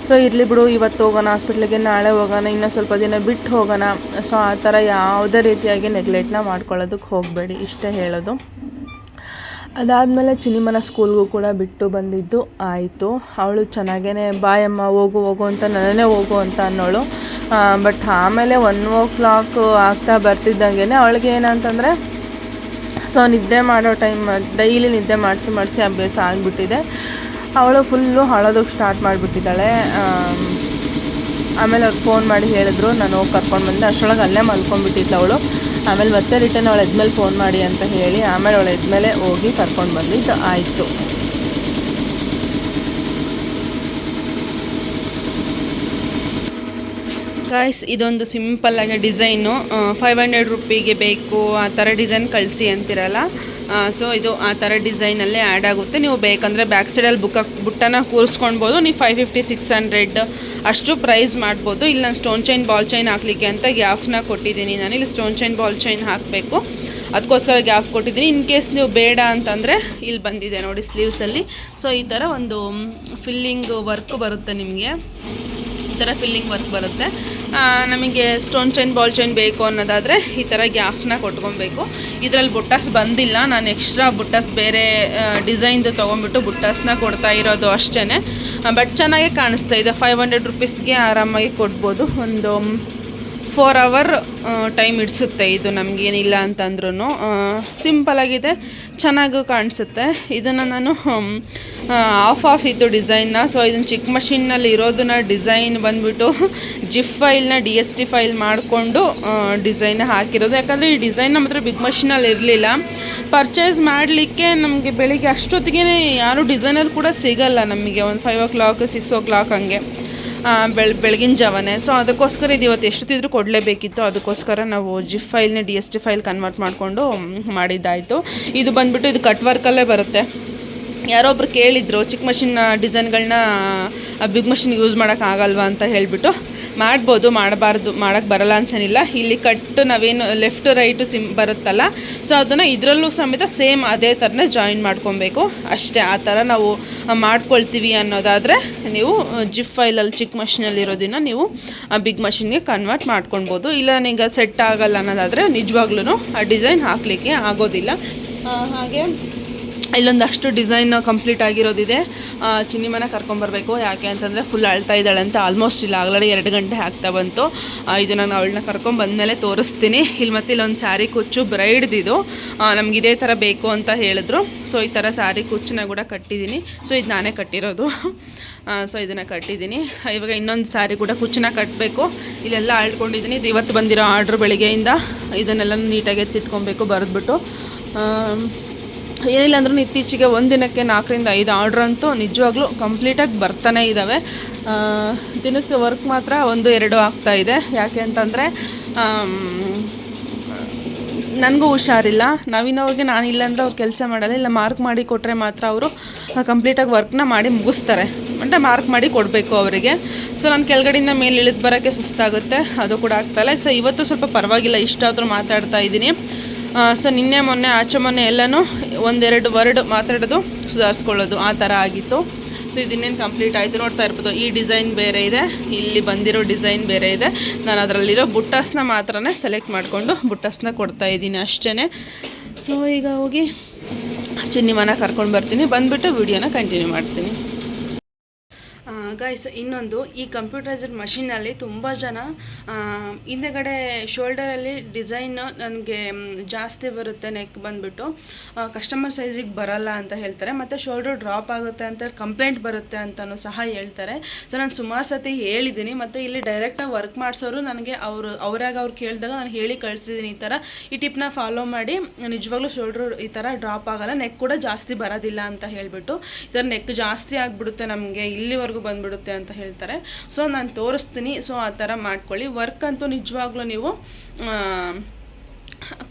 ಸೊ ಇರಲಿ ಬಿಡು, ಇವತ್ತು ಹೋಗೋಣ ಹಾಸ್ಪಿಟ್ಲಿಗೆ, ನಾಳೆ ಹೋಗೋಣ, ಇನ್ನೂ ಸ್ವಲ್ಪ ದಿನ ಬಿಟ್ಟು ಹೋಗೋಣ. ಸೊ ಆ ಥರ ಯಾವುದೇ ರೀತಿಯಾಗಿ ನೆಗ್ಲೆಕ್ಟ್ನ ಮಾಡ್ಕೊಳ್ಳೋದಕ್ಕೆ ಹೋಗಬೇಡಿ, ಇಷ್ಟೇ ಹೇಳೋದು. ಅದಾದಮೇಲೆ ಚಿನಿಮನ ಸ್ಕೂಲ್ಗೂ ಕೂಡ ಬಿಟ್ಟು ಬಂದಿದ್ದು ಆಯಿತು. ಅವಳು ಚೆನ್ನಾಗೇ ಬಾಯಮ್ಮ ಹೋಗು ಅಂತ ನನ್ನೇ ಹೋಗು ಅಂತ ಅನ್ನೋಳು. ಬಟ್ ಆಮೇಲೆ 1 o'clock ಆಗ್ತಾ ಬರ್ತಿದ್ದಂಗೆ ಅವಳಿಗೆ ಏನಂತಂದರೆ, ಸೊ ನಿದ್ದೆ ಮಾಡೋ ಟೈಮ್ ಡೈಲಿ ನಿದ್ದೆ ಮಾಡಿಸಿ ಅಭ್ಯಾಸ ಆಗಿಬಿಟ್ಟಿದೆ. ಅವಳು ಫುಲ್ಲು ಅಳೋದಕ್ಕೆ ಸ್ಟಾರ್ಟ್ ಮಾಡಿಬಿಟ್ಟಿದ್ದಾಳೆ. ಆಮೇಲೆ ಅವ್ರು ಫೋನ್ ಮಾಡಿ ಹೇಳಿದ್ರು, ನಾನು ಹೋಗಿ ಕರ್ಕೊಂಡು ಬಂದೆ. ಅಷ್ಟರೊಳಗೆ ಅಲ್ಲೇ ಮಲ್ಕೊಂಡ್ಬಿಟ್ಟಿದ್ಲು ಅವಳು. ಆಮೇಲೆ ಮತ್ತೆ ರಿಟರ್ನ್ ಅವಳು ಎದ್ಮೇಲೆ ಫೋನ್ ಮಾಡಿ ಅಂತ ಹೇಳಿ ಆಮೇಲೆ ಅವಳು ಎದ್ಮೇಲೆ ಹೋಗಿ ಕರ್ಕೊಂಡು ಬಂದಿದ್ದು ಆಯಿತು. ಗಾಯ್ಸ್, ಇದೊಂದು ಸಿಂಪಲ್ಲಾಗಿ ಡಿಸೈನು 500 ರೂಪಿಗೆ ಬೇಕು ಆ ಥರ ಡಿಸೈನ್ ಕಳಿಸಿ ಅಂತಿರಲ್ಲ. ಸೊ ಇದು ಆ ಥರ ಡಿಸೈನಲ್ಲೇ ಆ್ಯಡ್ ಆಗುತ್ತೆ. ನೀವು ಬೇಕಂದರೆ ಬ್ಯಾಕ್ ಸೈಡಲ್ಲಿ ಬುಟ್ಟನ ಕೂರಿಸ್ಕೊಳ್ಬೋದು. ನೀವು 550-600 ಅಷ್ಟು ಪ್ರೈಸ್ ಮಾಡ್ಬೋದು. ಇಲ್ಲಿ ನಾನು ಸ್ಟೋನ್ ಚೈನ್ ಬಾಲ್ ಚೈನ್ ಹಾಕಲಿಕ್ಕೆ ಅಂತ ಗ್ಯಾಫ್ನ ಕೊಟ್ಟಿದ್ದೀನಿ. ನಾನು ಇಲ್ಲಿ ಸ್ಟೋನ್ ಚೈನ್ ಬಾಲ್ ಚೈನ್ ಹಾಕಬೇಕು, ಅದಕ್ಕೋಸ್ಕರ ಗ್ಯಾಫ್ ಕೊಟ್ಟಿದ್ದೀನಿ. ಇನ್ ಕೇಸ್ ನೀವು ಬೇಡ ಅಂತಂದರೆ ಇಲ್ಲಿ ಬಂದಿದೆ ನೋಡಿ ಸ್ಲೀವ್ಸಲ್ಲಿ. ಸೊ ಈ ಥರ ಒಂದು ಫಿಲ್ಲಿಂಗ್ ವರ್ಕ್ ಬರುತ್ತೆ, ನಿಮಗೆ ಈ ಥರ ಫಿಲ್ಲಿಂಗ್ ವರ್ಕ್ ಬರುತ್ತೆ. ನಮಗೆ ಸ್ಟೋನ್ ಚೈನ್ ಬಾಲ್ ಚೈನ್ ಬೇಕು ಅನ್ನೋದಾದರೆ ಈ ಥರ ಗ್ಯಾಫ್ನ ಕೊಟ್ಕೊಬೇಕು. ಇದರಲ್ಲಿ ಬುಟ್ಟಾಸ್ ಬಂದಿಲ್ಲ, ನಾನು ಎಕ್ಸ್ಟ್ರಾ ಬುಟ್ಟಾಸ್ ಬೇರೆ ಡಿಸೈನ್ದು ತೊಗೊಂಡ್ಬಿಟ್ಟು ಬುಟ್ಟಾಸ್ನ ಕೊಡ್ತಾ ಇರೋದು ಅಷ್ಟೇ. ಬಟ್ ಚೆನ್ನಾಗೇ ಕಾಣಿಸ್ತಾ ಇದೆ. 500 ರುಪೀಸ್ಗೆ ಆರಾಮಾಗಿ ಕೊಡ್ಬೋದು. ಒಂದು 4 ಅವರ್ ಟೈಮ್ ಇಡಿಸುತ್ತೆ ಇದು, ನಮಗೇನಿಲ್ಲ ಅಂತಂದ್ರೂ. ಸಿಂಪಲಾಗಿದೆ, ಚೆನ್ನಾಗೂ ಕಾಣಿಸುತ್ತೆ. ಇದನ್ನು ನಾನು ಆಫ್ ಇತ್ತು ಡಿಸೈನ್ನ. ಸೊ ಇದನ್ನು ಚಿಕ್ಕ ಮಷಿನ್ನಲ್ಲಿ ಇರೋದನ್ನ ಡಿಸೈನ್ ಬಂದುಬಿಟ್ಟು ಜಿಫ್ ಫೈಲ್ನ DST ಫೈಲ್ ಮಾಡಿಕೊಂಡು ಡಿಸೈನ್ನ ಹಾಕಿರೋದು. ಯಾಕಂದರೆ ಈ ಡಿಸೈನ್ ನಮ್ಮ ಹತ್ರ ಬಿಗ್ ಮಷಿನಲ್ಲಿ ಇರಲಿಲ್ಲ. ಪರ್ಚೇಸ್ ಮಾಡಲಿಕ್ಕೆ ನಮಗೆ ಬೆಳಿಗ್ಗೆ ಅಷ್ಟೊತ್ತಿಗೆ ಯಾರೂ ಡಿಸೈನರ್ ಕೂಡ ಸಿಗಲ್ಲ ನಮಗೆ. ಒಂದು 5 o'clock 6 o'clock ಹಂಗೆ ಬೆಳಗಿನ ಜಾವನೇ. ಸೊ ಅದಕ್ಕೋಸ್ಕರ ಇದು ಇವತ್ತು ಎಷ್ಟೊತ್ತಿದ್ರೂ ಕೊಡಲೇಬೇಕಿತ್ತು. ಅದಕ್ಕೋಸ್ಕರ ನಾವು ಜಿಫ್ ಫೈಲ್ನ DST ಫೈಲ್ ಕನ್ವರ್ಟ್ ಮಾಡಿಕೊಂಡು ಮಾಡಿದ್ದಾಯಿತು. ಇದು ಬಂದುಬಿಟ್ಟು ಇದು ಕಟ್ ವರ್ಕಲ್ಲೇ ಬರುತ್ತೆ. ಯಾರೊಬ್ರು ಕೇಳಿದ್ರು ಚಿಕ್ಕ ಮಷಿನ್ ಡಿಸೈನ್ಗಳನ್ನ ಬಿಗ್ ಮಷಿನ್ ಯೂಸ್ ಮಾಡೋಕ್ಕಾಗಲ್ವಾ ಅಂತ ಹೇಳಿಬಿಟ್ಟು. ಮಾಡ್ಬೋದು, ಮಾಡೋಕ್ಕೆ ಬರಲ್ಲ ಅಂತೇನಿಲ್ಲ. ಇಲ್ಲಿ ಕಟ್ಟು ನಾವೇನು ಲೆಫ್ಟ್ ರೈಟು ಬರುತ್ತಲ್ಲ, ಸೊ ಅದನ್ನು ಇದರಲ್ಲೂ ಸಮೇತ ಸೇಮ್ ಅದೇ ಥರನೇ ಜಾಯಿನ್ ಮಾಡ್ಕೊಬೇಕು ಅಷ್ಟೇ. ಆ ಥರ ನಾವು ಮಾಡ್ಕೊಳ್ತೀವಿ ಅನ್ನೋದಾದರೆ ನೀವು ಜಿಫ್ ಫೈಲಲ್ಲಿ ಚಿಕ್ಕ ಮಷಿನಲ್ಲಿ ಇರೋದನ್ನು ನೀವು ಬಿಗ್ ಮಷಿನ್ಗೆ ಕನ್ವರ್ಟ್ ಮಾಡ್ಕೊಳ್ಬೋದು. ಇಲ್ಲ ನಿಮಗೆ ಸೆಟ್ ಆಗಲ್ಲ ಅನ್ನೋದಾದರೆ ನಿಜವಾಗ್ಲೂ ಆ ಡಿಸೈನ್ ಹಾಕಲಿಕ್ಕೆ ಆಗೋದಿಲ್ಲ. ಹಾಗೆ ಇಲ್ಲೊಂದಷ್ಟು ಡಿಸೈನ್ ಕಂಪ್ಲೀಟ್ ಆಗಿರೋದಿದೆ. ಚಿನ್ನಿಮನ ಕರ್ಕೊಂಬರ್ಬೇಕು. ಯಾಕೆ ಅಂತಂದರೆ ಫುಲ್ ಅಳ್ತಾ ಇದ್ದಾಳೆ ಅಂತ. ಆಲ್ಮೋಸ್ಟ್ ಇಲ್ಲ, ಆಗಲೇ 2 ಗಂಟೆ ಆಗ್ತಾ ಬಂತು. ಇದು ನಾನು ಅವಳನ್ನ ಕರ್ಕೊಂಬಂದಮೇಲೆ ತೋರಿಸ್ತೀನಿ. ಇಲ್ಲಿ ಮತ್ತು ಇಲ್ಲೊಂದು ಸ್ಯಾರಿ ಕುಚ್ಚು ಬ್ರೈಡ್ದಿದು ನಮ್ಗೆ ಇದೇ ಥರ ಬೇಕು ಅಂತ ಹೇಳಿದ್ರು. ಸೊ ಈ ಥರ ಸ್ಯಾರಿ ಕುಚ್ಚನ್ನ ಕೂಡ ಕಟ್ಟಿದ್ದೀನಿ. ಸೊ ಇದು ನಾನೇ ಕಟ್ಟಿರೋದು. ಸೊ ಇದನ್ನು ಕಟ್ಟಿದ್ದೀನಿ. ಇವಾಗ ಇನ್ನೊಂದು ಸ್ಯಾರಿ ಕೂಡ ಕುಚ್ಚನ್ನ ಕಟ್ಟಬೇಕು. ಇಲ್ಲೆಲ್ಲ ಆಳ್ಕೊಂಡಿದ್ದೀನಿ. ಇದು ಇವತ್ತು ಬಂದಿರೋ ಆರ್ಡ್ರ್ ಬೆಳಿಗ್ಗೆಯಿಂದ. ಇದನ್ನೆಲ್ಲ ನೀಟಾಗಿ ಎತ್ತಿಟ್ಕೊಬೇಕು ಬರೆದ್ಬಿಟ್ಟು. ಏನಿಲ್ಲ ಅಂದ್ರೂ ಇತ್ತೀಚೆಗೆ ಒಂದಿನಕ್ಕೆ 4 ರಿಂದ 5 ಆರ್ಡ್ರ್ ಅಂತೂ ನಿಜವಾಗ್ಲೂ ಕಂಪ್ಲೀಟಾಗಿ ಬರ್ತಾನೆ ಇದ್ದಾವೆ. ದಿನಕ್ಕೆ ವರ್ಕ್ ಮಾತ್ರ 1-2 ಆಗ್ತಾಯಿದೆ. ಯಾಕೆ ಅಂತಂದರೆ ನನಗೂ ಹುಷಾರಿಲ್ಲ. ನವೀನವ್ರಿಗೆ ನಾನಿಲ್ಲ ಅಂದರೆ ಅವ್ರು ಕೆಲಸ ಮಾಡಲ್ಲ. ಇಲ್ಲ ಮಾರ್ಕ್ ಮಾಡಿ ಕೊಟ್ಟರೆ ಮಾತ್ರ ಅವರು ಕಂಪ್ಲೀಟಾಗಿ ವರ್ಕ್ನ ಮಾಡಿ ಮುಗಿಸ್ತಾರೆ. ಅಂದರೆ ಮಾರ್ಕ್ ಮಾಡಿ ಕೊಡಬೇಕು ಅವರಿಗೆ. ಸೊ ನಾನು ಕೆಳಗಡೆಯಿಂದ ಮೇಲೆ ಇಳಿದು ಬರೋಕ್ಕೆ ಸುಸ್ತಾಗುತ್ತೆ, ಅದು ಕೂಡ ಆಗ್ತಾಯಿಲ್ಲ. ಸೊ ಇವತ್ತು ಸ್ವಲ್ಪ ಪರವಾಗಿಲ್ಲ, ಇಷ್ಟಾದರೂ ಮಾತಾಡ್ತಾ ಇದ್ದೀನಿ. ಸೊ ನಿನ್ನೆ ಮೊನ್ನೆ ಎಲ್ಲನೂ 1-2 ವರ್ಡ್ ಮಾತಾಡೋದು ಸುಧಾರಿಸ್ಕೊಳ್ಳೋದು ಆ ಥರ ಆಗಿತ್ತು. ಸೊ ಇದನ್ನೇನು ಕಂಪ್ಲೀಟ್ ಆಯಿತು. ನೋಡ್ತಾ ಇರ್ಬೋದು, ಈ ಡಿಸೈನ್ ಬೇರೆ ಇದೆ, ಇಲ್ಲಿ ಬಂದಿರೋ ಡಿಸೈನ್ ಬೇರೆ ಇದೆ. ನಾನು ಅದರಲ್ಲಿರೋ ಬುಟ್ಟಾಸ್ನ ಮಾತ್ರನೇ ಸೆಲೆಕ್ಟ್ ಮಾಡಿಕೊಂಡು ಬುಟ್ಟಾಸ್ನ ಕೊಡ್ತಾಯಿದ್ದೀನಿ ಅಷ್ಟೇ. ಸೊ ಈಗ ಹೋಗಿ ಚಿನ್ನಿಮನ ಕರ್ಕೊಂಡು ಬರ್ತೀನಿ. ಬಂದುಬಿಟ್ಟು ವಿಡಿಯೋನ ಕಂಟಿನ್ಯೂ ಮಾಡ್ತೀನಿ. ಗೈಸ್, ಇನ್ನೊಂದು, ಈ ಕಂಪ್ಯೂಟರೈಸ್ಡ್ ಮಷೀನಲ್ಲಿ ತುಂಬ ಜನ ಹಿಂದೆಗಡೆ ಶೋಲ್ಡರಲ್ಲಿ ಡಿಸೈನು ನನಗೆ ಜಾಸ್ತಿ ಬರುತ್ತೆ, ನೆಕ್ ಬಂದುಬಿಟ್ಟು ಕಸ್ಟಮರ್ ಸೈಜಿಗೆ ಬರಲ್ಲ ಅಂತ ಹೇಳ್ತಾರೆ. ಮತ್ತು ಶೋಲ್ಡರ್ ಡ್ರಾಪ್ ಆಗುತ್ತೆ ಅಂತ ಕಂಪ್ಲೇಂಟ್ ಬರುತ್ತೆ ಅಂತಲೂ ಸಹ ಹೇಳ್ತಾರೆ. ಸೊ ನಾನು ಸುಮಾರು ಸತಿ ಹೇಳಿದ್ದೀನಿ. ಮತ್ತು ಇಲ್ಲಿ ಡೈರೆಕ್ಟಾಗಿ ವರ್ಕ್ ಮಾಡಿಸೋರು ನನಗೆ ಅವ್ರು ಕೇಳಿದಾಗ ನಾನು ಹೇಳಿ ಕಳಿಸಿದ್ದೀನಿ. ಈ ಥರ ಈ ಟಿಪ್ನ ಫಾಲೋ ಮಾಡಿ ನಿಜವಾಗ್ಲೂ ಶೋಲ್ಡ್ರು ಈ ಥರ ಡ್ರಾಪ್ ಆಗೋಲ್ಲ, ನೆಕ್ ಕೂಡ ಜಾಸ್ತಿ ಬರೋದಿಲ್ಲ ಅಂತ ಹೇಳಿಬಿಟ್ಟು. ಈ ಥರ ನೆಕ್ ಜಾಸ್ತಿ ಆಗಿಬಿಡುತ್ತೆ ನಮಗೆ, ಇಲ್ಲಿವರೆಗೂ ಬಂದುಬಿಡುತ್ತೆ ಅಂತ ಹೇಳ್ತಾರೆ. ಸೊ ನಾನು ತೋರಿಸ್ತೀನಿ. ಸೊ ಆ ಥರ ಮಾಡ್ಕೊಳ್ಳಿ. ವರ್ಕ್ ಅಂತೂ ನಿಜವಾಗ್ಲೂ ನೀವು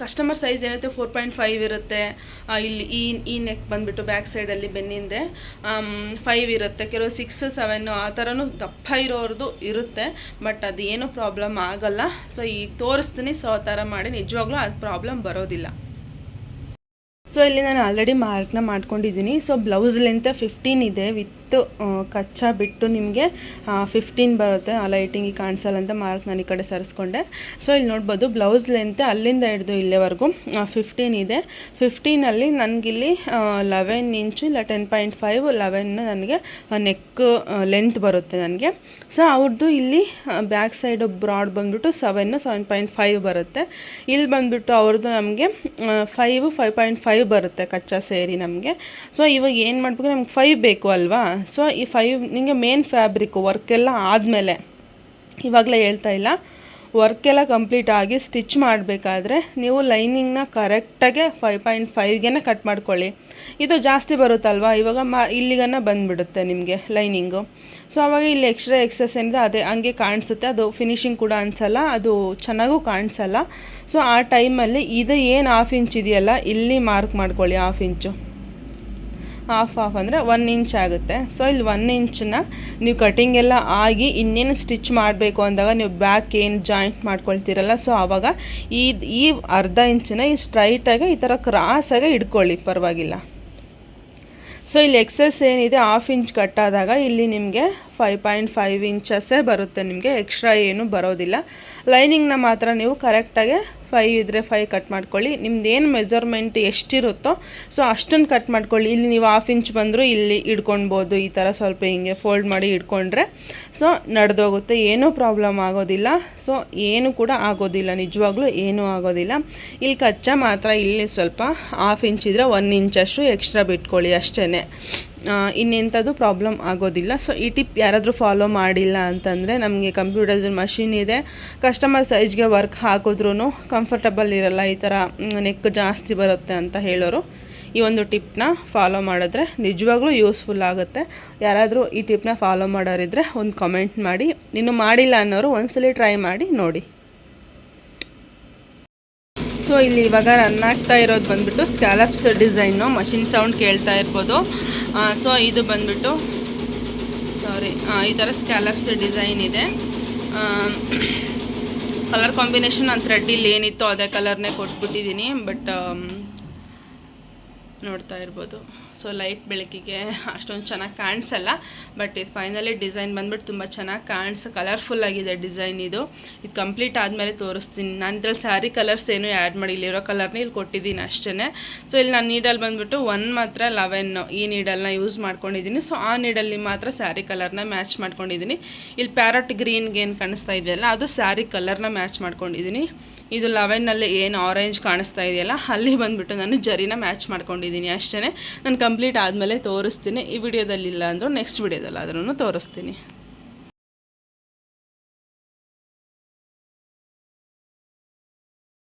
ಕಸ್ಟಮರ್ ಸೈಜ್ ಏನೈತೆ 4.5 ಇರುತ್ತೆ. ಇಲ್ಲಿ ಈ ನೆಕ್ ಬಂದುಬಿಟ್ಟು ಬ್ಯಾಕ್ ಸೈಡಲ್ಲಿ ಬೆನ್ನಿಂದೆ 5 ಇರುತ್ತೆ. ಕೆಲವು 6-7 ಆ ಥರನೂ ದಪ್ಪ ಇರೋರ್ದು ಇರುತ್ತೆ. ಬಟ್ ಅದೇನು ಪ್ರಾಬ್ಲಮ್ ಆಗಲ್ಲ. ಸೊ ಈಗ ತೋರಿಸ್ತೀನಿ. ಸೊ ಆ ಥರ ಮಾಡಿ ನಿಜವಾಗ್ಲೂ ಅದು ಪ್ರಾಬ್ಲಮ್ ಬರೋದಿಲ್ಲ. ಸೊ ಇಲ್ಲಿ ನಾನು ಆಲ್ರೆಡಿ ಮಾರ್ಕ್ನ ಮಾಡ್ಕೊಂಡಿದ್ದೀನಿ. ಸೊ ಬ್ಲೌಸ್ ಲೆಂತ್ 15 ಇದೆ. ವಿತ್ ಕಚ್ಚಾ ಬಿಟ್ಟು ನಿಮಗೆ 15 ಬರುತ್ತೆ. ಆ ಲೈಟಿಂಗಿಗೆ ಕಾಣಿಸಲ್ಲ ಅಂತ ಮಾರ್ಕ್ ನಾನು ಈ ಕಡೆ ಸರಿಸ್ಕೊಂಡೆ. ಸೊ ಇಲ್ಲಿ ನೋಡ್ಬೋದು, ಬ್ಲೌಸ್ ಲೆಂತ್ ಅಲ್ಲಿಂದ ಹಿಡಿದು ಇಲ್ಲಿವರೆಗೂ 15 ಇದೆ. 15ಅಲ್ಲಿ ನನಗಿಲ್ಲಿ 11 ಇಂಚು ಇಲ್ಲ 10.5 11 ನನಗೆ ನೆಕ್ ಲೆಂತ್ ಬರುತ್ತೆ ನನಗೆ. ಸೊ ಅವ್ರದ್ದು ಇಲ್ಲಿ ಬ್ಯಾಕ್ ಸೈಡ್ ಬ್ರಾಡ್ ಬಂದುಬಿಟ್ಟು 7.5 ಬರುತ್ತೆ. ಇಲ್ಲಿ ಬಂದುಬಿಟ್ಟು ಅವ್ರದ್ದು ನಮಗೆ 5.5 ಬರುತ್ತೆ ಕಚ್ಚಾ ಸೇರಿ ನಮಗೆ. ಸೊ ಇವಾಗ ಏನು ಮಾಡಬೇಕು, ನಮ್ಗೆ 5 ಬೇಕು ಅಲ್ವಾ. ಸೊ ಈ 5 ನಿಮಗೆ ಮೇನ್ ಫ್ಯಾಬ್ರಿಕ್ಕು ವರ್ಕೆಲ್ಲ ಆದಮೇಲೆ, ಇವಾಗಲೇ ಹೇಳ್ತಾ ಇಲ್ಲ, ವರ್ಕೆಲ್ಲ ಕಂಪ್ಲೀಟ್ ಆಗಿ ಸ್ಟಿಚ್ ಮಾಡಬೇಕಾದ್ರೆ ನೀವು ಲೈನಿಂಗ್ನ ಕರೆಕ್ಟಾಗೆ 5.5ಗೆ ಕಟ್ ಮಾಡ್ಕೊಳ್ಳಿ. ಇದು ಜಾಸ್ತಿ ಬರುತ್ತಲ್ವ, ಇವಾಗ ಇಲ್ಲಿಗನ್ನ ಬಂದುಬಿಡುತ್ತೆ ನಿಮಗೆ ಲೈನಿಂಗು. ಸೊ ಆವಾಗ ಇಲ್ಲಿ ಎಕ್ಸ್ಟ್ರಾ ಎಕ್ಸಸ್ ಏನಿದೆ ಅದೇ ಹಂಗೆ ಕಾಣಿಸುತ್ತೆ. ಅದು ಫಿನಿಶಿಂಗ್ ಕೂಡ ಅನಿಸಲ್ಲ, ಅದು ಚೆನ್ನಾಗೂ ಕಾಣಿಸಲ್ಲ. ಸೊ ಆ ಟೈಮಲ್ಲಿ ಇದು ಏನು 1/2 ಇಂಚ್ ಇದೆಯಲ್ಲ, ಇಲ್ಲಿ ಮಾರ್ಕ್ ಮಾಡ್ಕೊಳ್ಳಿ. 1/2 ಇಂಚು, ಹಾಫ್ ಅಂದರೆ 1 ಇಂಚ್ ಆಗುತ್ತೆ. ಸೊ ಇಲ್ಲಿ 1 ಇಂಚನ್ನ ನೀವು ಕಟಿಂಗ್ ಎಲ್ಲ ಆಗಿ ಇನ್ನೇನು ಸ್ಟಿಚ್ ಮಾಡಬೇಕು ಅಂದಾಗ ನೀವು ಬ್ಯಾಕ್ ಏನು ಜಾಯಿಂಟ್ ಮಾಡ್ಕೊಳ್ತೀರಲ್ಲ, ಸೊ ಆವಾಗ ಈ ಅರ್ಧ ಇಂಚನ್ನ ಈ ಸ್ಟ್ರೈಟಾಗಿ ಈ ಥರ ಕ್ರಾಸಾಗಿ ಇಟ್ಕೊಳ್ಳಿ, ಪರವಾಗಿಲ್ಲ. ಸೊ ಇಲ್ಲಿ ಎಕ್ಸಸ್ ಏನಿದೆ 1/2 ಇಂಚ್ ಕಟ್ಟಾದಾಗ ಇಲ್ಲಿ ನಿಮಗೆ 5.5 ಇಂಚಸ್ಸೇ ಬರುತ್ತೆ ನಿಮಗೆ, ಎಕ್ಸ್ಟ್ರಾ ಏನು ಬರೋದಿಲ್ಲ. ಲೈನಿಂಗ್ನ ಮಾತ್ರ ನೀವು ಕರೆಕ್ಟಾಗಿ 5 ಇದ್ದರೆ 5 ಕಟ್ ಮಾಡ್ಕೊಳ್ಳಿ. ನಿಮ್ದು ಏನು ಮೆಜರ್ಮೆಂಟ್ ಎಷ್ಟಿರುತ್ತೋ ಸೊ ಅಷ್ಟನ್ನು ಕಟ್ ಮಾಡ್ಕೊಳ್ಳಿ. ಇಲ್ಲಿ ನೀವು 1/2 ಇಂಚ್ ಬಂದರೂ ಇಲ್ಲಿ ಇಡ್ಕೊಳ್ಬೋದು, ಈ ಥರ ಸ್ವಲ್ಪ ಹಿಂಗೆ ಫೋಲ್ಡ್ ಮಾಡಿ ಇಟ್ಕೊಂಡ್ರೆ ಸೊ ನಡೆದೋಗುತ್ತೆ, ಏನೂ ಪ್ರಾಬ್ಲಮ್ ಆಗೋದಿಲ್ಲ. ಸೊ ಏನು ಕೂಡ ಆಗೋದಿಲ್ಲ, ನಿಜವಾಗ್ಲೂ ಏನೂ ಆಗೋದಿಲ್ಲ. ಇಲ್ಲಿ ಕಚ್ಚಾ ಮಾತ್ರ ಇಲ್ಲಿ ಸ್ವಲ್ಪ 1/2 ಇಂಚ್ ಇದ್ದರೆ 1 ಇಂಚಷ್ಟು ಎಕ್ಸ್ಟ್ರಾ ಬಿಟ್ಕೊಳ್ಳಿ ಅಷ್ಟೇ, ಇನ್ನೆಂಥದ್ದು ಪ್ರಾಬ್ಲಮ್ ಆಗೋದಿಲ್ಲ. ಸೊ ಈ ಟಿಪ್ ಯಾರಾದರೂ ಫಾಲೋ ಮಾಡಿಲ್ಲ ಅಂತಂದರೆ, ನಮಗೆ ಕಂಪ್ಯೂಟರ್ಸ್ ಮಷಿನ್ ಇದೆ, ಕಸ್ಟಮರ್ ಸೈಜ್ಗೆ ವರ್ಕ್ ಹಾಕಿದ್ರೂ ಕಂಫರ್ಟಬಲ್ ಇರಲ್ಲ, ಈ ಥರ ನೆಕ್ ಜಾಸ್ತಿ ಬರುತ್ತೆ ಅಂತ ಹೇಳೋರು ಈ ಒಂದು ಟಿಪ್ನ ಫಾಲೋ ಮಾಡಿದ್ರೆ ನಿಜವಾಗ್ಲೂ ಯೂಸ್ಫುಲ್ ಆಗುತ್ತೆ. ಯಾರಾದರೂ ಈ ಟಿಪ್ನ ಫಾಲೋ ಮಾಡೋರಿದ್ದರೆ ಒಂದು ಕಮೆಂಟ್ ಮಾಡಿ, ಇನ್ನೂ ಮಾಡಿಲ್ಲ ಅನ್ನೋರು ಒಂದ್ಸಲಿ ಟ್ರೈ ಮಾಡಿ ನೋಡಿ. ಸೊ ಇಲ್ಲಿ ಇವಾಗ ರನ್ ಆಗ್ತಾ ಇರೋದು ಬಂದುಬಿಟ್ಟು ಸ್ಕ್ಯಾಲಪ್ಸ್ ಡಿಸೈನು, ಮಷಿನ್ ಸೌಂಡ್ ಕೇಳ್ತಾ ಇರ್ಬೋದು. ಸೊ ಇದು ಬಂದುಬಿಟ್ಟು ಈ ಥರ ಸ್ಕ್ಯಾಲಪ್ಸ್ ಡಿಸೈನ್ ಇದೆ. ಕಲರ್ ಕಾಂಬಿನೇಷನ್ ನಾನು ಥ್ರೆಡ್ಡಿಲ್ಲಿ ಏನಿತ್ತು ಅದೇ ಕಲರ್ನೇ ಕೊಟ್ಬಿಟ್ಟಿದ್ದೀನಿ, ಬಟ್ ನೋಡ್ತಾ ಇರ್ಬೋದು. ಸೊ ಲೈಟ್ ಬೆಳಕಿಗೆ ಅಷ್ಟೊಂದು ಚೆನ್ನಾಗಿ ಕಾಣಿಸಲ್ಲ, ಬಟ್ ಇದು ಫೈನಲಿ ಡಿಸೈನ್ ಬಂದ್ಬಿಟ್ಟು ತುಂಬ ಚೆನ್ನಾಗಿ ಕಲರ್ಫುಲ್ ಆಗಿದೆ ಡಿಸೈನ್. ಇದು ಕಂಪ್ಲೀಟ್ ಆದಮೇಲೆ ತೋರಿಸ್ತೀನಿ. ನಾನು ಇದ್ರಲ್ಲಿ ಸ್ಯಾರಿ ಕಲರ್ಸ್ ಏನು ಆ್ಯಡ್ ಮಾಡಿ, ಇಲ್ಲಿರೋ ಕಲರ್ನೇ ಇಲ್ಲಿ ಕೊಟ್ಟಿದ್ದೀನಿ ಅಷ್ಟೇ. ಸೊ ಇಲ್ಲಿ ನಾನು ನೀಡಲ್ಲಿ ಬಂದುಬಿಟ್ಟು 1 ಮಾತ್ರ 11 ಈ ನೀಡಲ್ನ ಯೂಸ್ ಮಾಡ್ಕೊಂಡಿದ್ದೀನಿ. ಸೊ ಆ ನೀಡಲ್ಲಿ ಮಾತ್ರ ಸ್ಯಾರಿ ಕಲರ್ನ ಮ್ಯಾಚ್ ಮಾಡ್ಕೊಂಡಿದ್ದೀನಿ. ಇಲ್ಲಿ ಪ್ಯಾರಟ್ ಗ್ರೀನ್ಗೆ ಏನು ಕಾಣಿಸ್ತಾ ಇದೆಯಲ್ಲ ಅದು ಸ್ಯಾರಿ ಕಲರ್ನ ಮ್ಯಾಚ್ ಮಾಡ್ಕೊಂಡಿದ್ದೀನಿ. ಇದು 11ನಲ್ಲಿ ಏನು ಆರೆಂಜ್ ಕಾಣಿಸ್ತಾ ಇದೆಯಲ್ಲ ಅಲ್ಲಿ ಬಂದುಬಿಟ್ಟು ನಾನು ಜರಿನ ಮ್ಯಾಚ್ ಮಾಡ್ಕೊಂಡಿದ್ದೀನಿ ಅಷ್ಟೇ. ನಾನು ಕಂಪ್ಲೀಟ್ ಆದಮೇಲೆ ತೋರಿಸ್ತೀನಿ. ಈ ವಿಡಿಯೋದಲ್ಲಿ ಇಲ್ಲ ಅಂದರೂ ನೆಕ್ಸ್ಟ್ ವಿಡಿಯೋದಲ್ಲಿ ಆದ್ರೂ ತೋರಿಸ್ತೀನಿ.